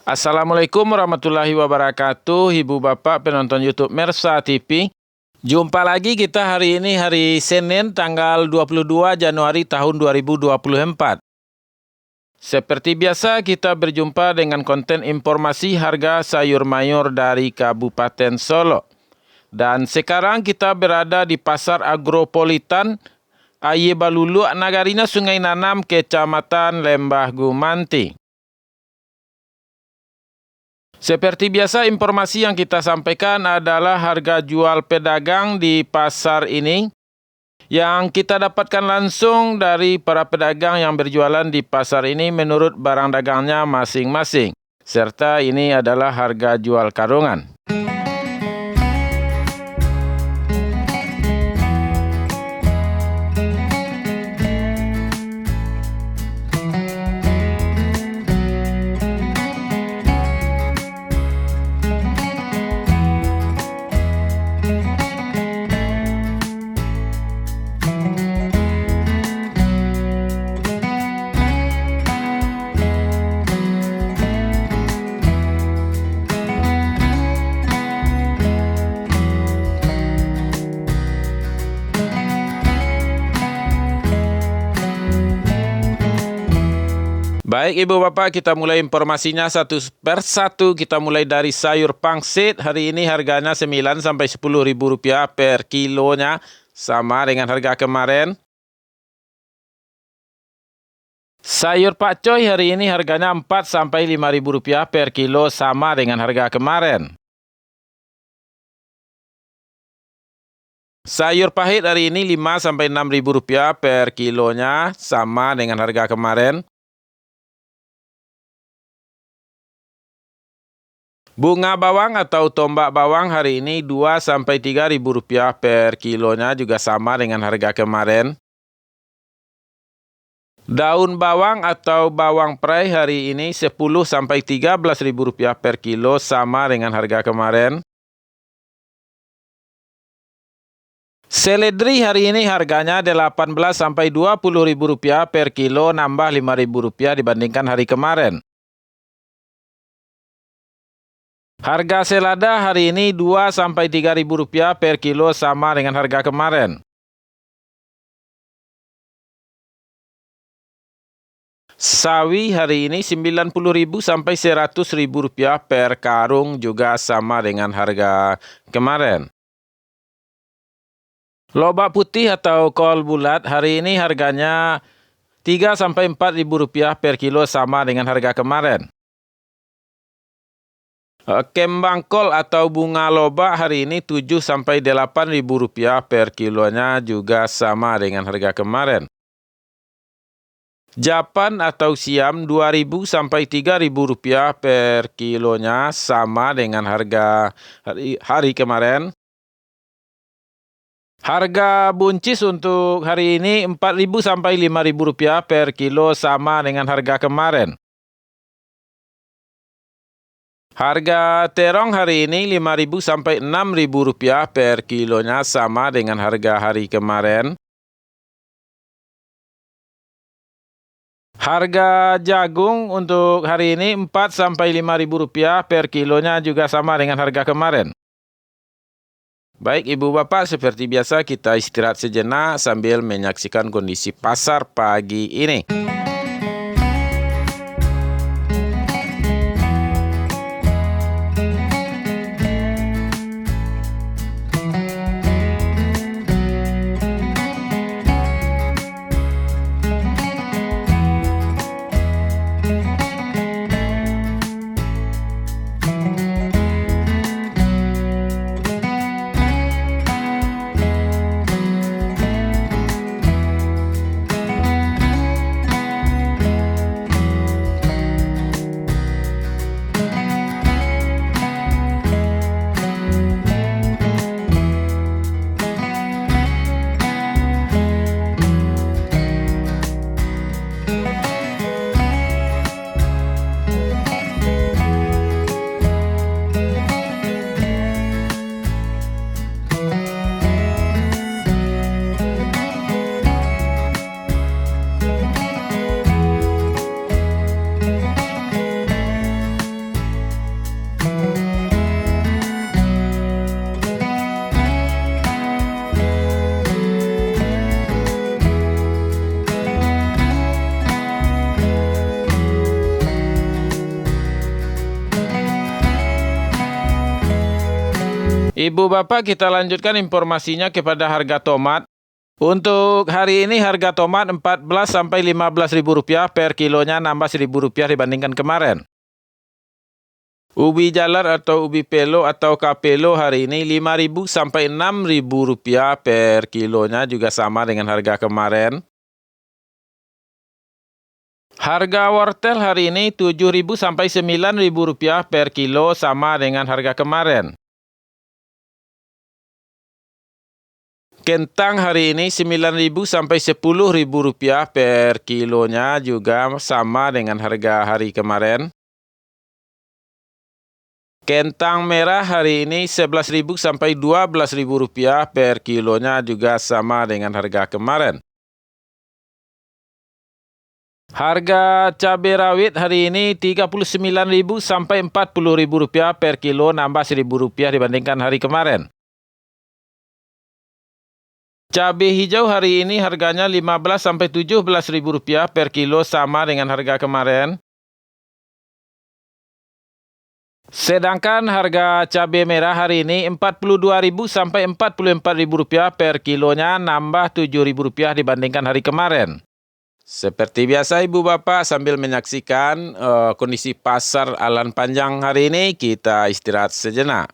Assalamualaikum warahmatullahi wabarakatuh, Ibu Bapak penonton YouTube Mersa TV. Jumpa lagi kita hari ini hari Senin tanggal 22 Januari tahun 2024. Seperti biasa kita berjumpa dengan konten informasi harga sayur mayur dari Kabupaten Solo. Dan sekarang kita berada di Pasar Agropolitan Aye Balulu Nagarina Sungai Nanam, Kecamatan Lembah Gumanti. Seperti biasa, informasi yang kita sampaikan adalah harga jual pedagang di pasar ini yang kita dapatkan langsung dari para pedagang yang berjualan di pasar ini menurut barang dagangnya masing-masing. Serta ini adalah harga jual karungan. Baik Ibu Bapak, kita mulai informasinya satu persatu. Kita mulai dari sayur pangsit. Hari ini harganya 9 sampai 10 ribu rupiah per kilonya, sama dengan harga kemarin. Sayur pakcoy hari ini harganya 4 sampai 5 ribu rupiah per kilo, sama dengan harga kemarin. Sayur pahit hari ini 5 sampai 6 ribu rupiah per kilonya, sama dengan harga kemarin. Bunga bawang atau tombak bawang hari ini 2 sampai 3 ribu rupiah per kilonya, juga sama dengan harga kemarin. Daun bawang atau bawang perai hari ini 10 sampai 13 ribu rupiah per kilo, sama dengan harga kemarin. Seledri hari ini harganya 18 sampai 20 ribu rupiah per kilo, nambah 5 ribu rupiah dibandingkan hari kemarin. Harga selada hari ini 2 sampai 3 ribu rupiah per kilo, sama dengan harga kemarin. Sawi hari ini 90 ribu sampai 100 ribu rupiah per karung, juga sama dengan harga kemarin. Lobak putih atau kol bulat hari ini harganya 3 sampai 4 ribu rupiah per kilo, sama dengan harga kemarin. Kembang kol atau bunga lobak hari ini 7 sampai 8 ribu rupiah per kilonya, juga sama dengan harga kemarin. Japan atau siam 2.000 sampai 3.000 rupiah per kilonya, sama dengan harga hari kemarin. Harga buncis untuk hari ini 4.000 sampai 5.000 rupiah per kilo, sama dengan harga kemarin. Harga terong hari ini 5.000 sampai 6.000 rupiah per kilonya, sama dengan harga hari kemarin. Harga jagung untuk hari ini 4 sampai 5.000 rupiah per kilonya, juga sama dengan harga kemarin. Baik Ibu Bapak, seperti biasa kita istirahat sejenak sambil menyaksikan kondisi pasar pagi ini. Ibu Bapak, kita lanjutkan informasinya kepada harga tomat. Untuk hari ini harga tomat 14 sampai 15 ribu rupiah per kilonya, nambah 1.000 rupiah dibandingkan kemarin. Ubi jalar atau ubi pelo atau kapelo hari ini 5.000 sampai 6.000 rupiah per kilonya, juga sama dengan harga kemarin. Harga wortel hari ini 7.000 sampai 9.000 rupiah per kilo, sama dengan harga kemarin. Kentang hari ini 9.000 sampai 10.000 rupiah per kilonya, juga sama dengan harga hari kemarin. Kentang merah hari ini 11.000 sampai 12.000 rupiah per kilonya, juga sama dengan harga kemarin. Harga cabai rawit hari ini 39.000 sampai 40.000 rupiah per kilo, nambah 1.000 rupiah dibandingkan hari kemarin. Cabai hijau hari ini harganya 15 sampai 17.000 rupiah per kilo, sama dengan harga kemarin. Sedangkan harga cabai merah hari ini 42.000 sampai 44.000 rupiah per kilonya, nambah 7.000 rupiah dibandingkan hari kemarin. Seperti biasa Ibu Bapak, sambil menyaksikan kondisi pasar Alan Panjang hari ini, kita istirahat sejenak.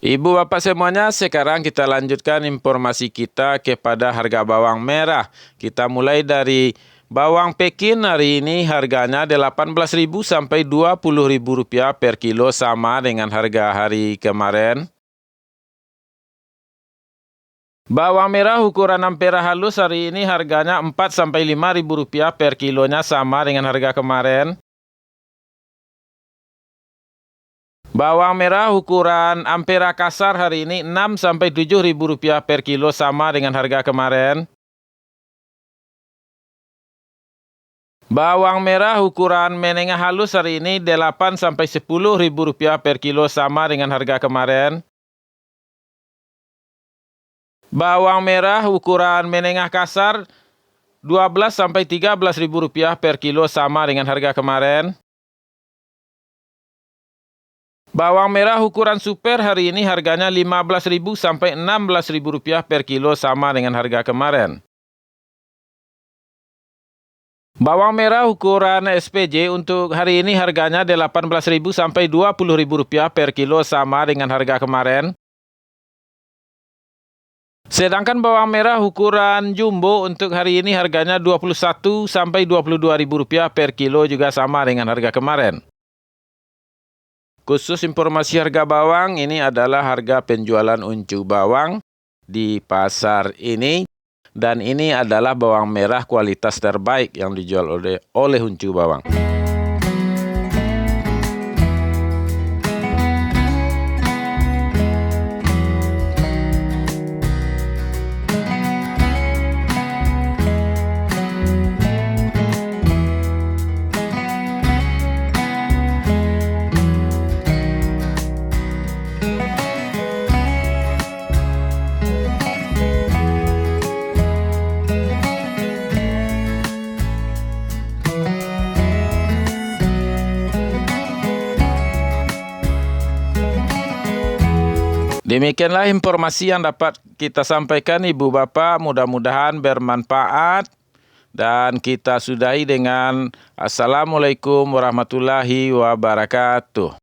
Ibu Bapak semuanya, sekarang kita lanjutkan informasi kita kepada harga bawang merah. Kita mulai dari bawang Pekin hari ini harganya 18.000 sampai 20.000 rupiah per kilo, sama dengan harga hari kemarin. Bawang merah ukuran ampera halus hari ini harganya 4 sampai 5.000 rupiah per kilonya, sama dengan harga kemarin. Bawang merah ukuran ampera kasar hari ini 6 sampai 7.000 rupiah per kilo, sama dengan harga kemarin. Bawang merah ukuran menengah halus hari ini 8 sampai 10.000 rupiah per kilo, sama dengan harga kemarin. Bawang merah ukuran menengah kasar 12 sampai 13.000 rupiah per kilo, sama dengan harga kemarin. Bawang merah ukuran super hari ini harganya 15.000 sampai 16.000 rupiah per kilo, sama dengan harga kemarin. Bawang merah ukuran SPJ untuk hari ini harganya 18.000 sampai 20.000 rupiah per kilo, sama dengan harga kemarin. Sedangkan bawang merah ukuran jumbo untuk hari ini harganya 21 sampai 22.000 rupiah per kilo, juga sama dengan harga kemarin. Khusus informasi harga bawang, ini adalah harga penjualan uncu bawang di pasar ini. Dan ini adalah bawang merah kualitas terbaik yang dijual oleh uncu bawang. Demikianlah informasi yang dapat kita sampaikan Ibu Bapak, mudah-mudahan bermanfaat. Dan kita sudahi dengan Assalamualaikum warahmatullahi wabarakatuh.